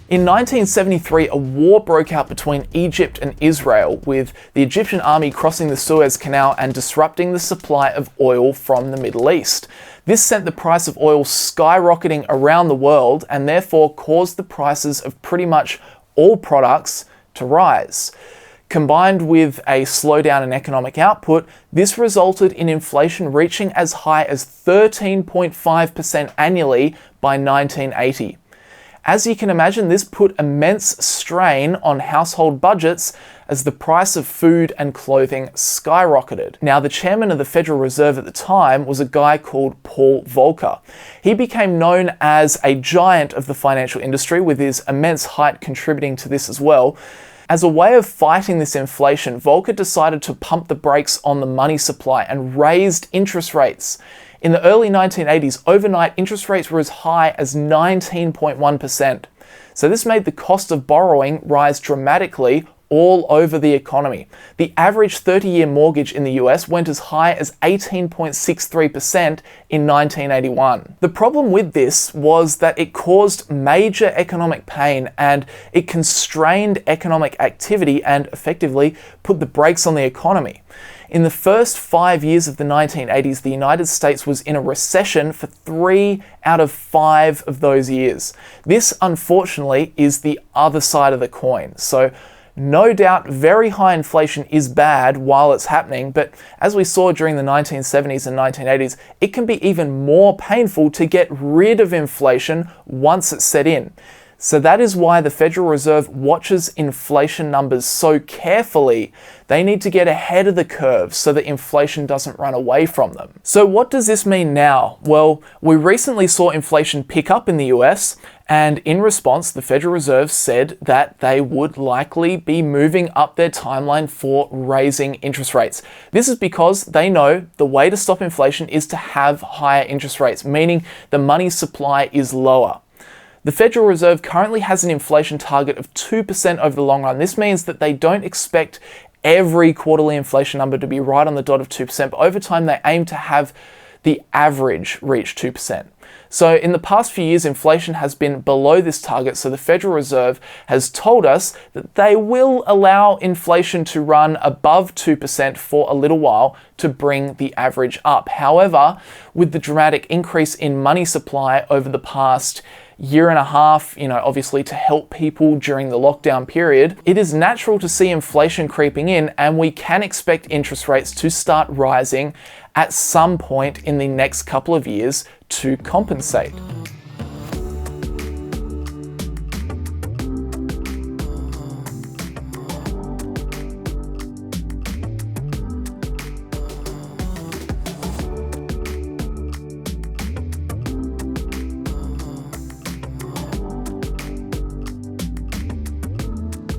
In 1973, a war broke out between Egypt and Israel, with the Egyptian army crossing the Suez Canal and disrupting the supply of oil from the Middle East. This sent the price of oil skyrocketing around the world and therefore caused the prices of pretty much all products to rise. Combined with a slowdown in economic output, this resulted in inflation reaching as high as 13.5% annually by 1980. As you can imagine, this put immense strain on household budgets as the price of food and clothing skyrocketed. Now, the chairman of the Federal Reserve at the time was a guy called Paul Volcker. He became known as a giant of the financial industry, with his immense height contributing to this as well. As a way of fighting this inflation, Volcker decided to pump the brakes on the money supply and raised interest rates. In the early 1980s, overnight interest rates were as high as 19.1%. So this made the cost of borrowing rise dramatically all over the economy. The average 30-year mortgage in the US went as high as 18.63% in 1981. The problem with this was that it caused major economic pain and it constrained economic activity and effectively put the brakes on the economy. In the first 5 years of the 1980s, the United States was in a recession for 3 out of 5 of those years. This, unfortunately, is the other side of the coin. So, no doubt very high inflation is bad while it's happening, but as we saw during the 1970s and 1980s, it can be even more painful to get rid of inflation once it's set in. So that is why the Federal Reserve watches inflation numbers so carefully. They need to get ahead of the curve so that inflation doesn't run away from them. So what does this mean now? Well, we recently saw inflation pick up in the US, and in response, the Federal Reserve said that they would likely be moving up their timeline for raising interest rates. This is because they know the way to stop inflation is to have higher interest rates, meaning the money supply is lower. The Federal Reserve currently has an inflation target of 2% over the long run. This means that they don't expect every quarterly inflation number to be right on the dot of 2%, but over time they aim to have the average reach 2%. So in the past few years, inflation has been below this target, so the Federal Reserve has told us that they will allow inflation to run above 2% for a little while to bring the average up. However, with the dramatic increase in money supply over the past year and a half, obviously to help people during the lockdown period, it is natural to see inflation creeping in, and we can expect interest rates to start rising at some point in the next couple of years to compensate.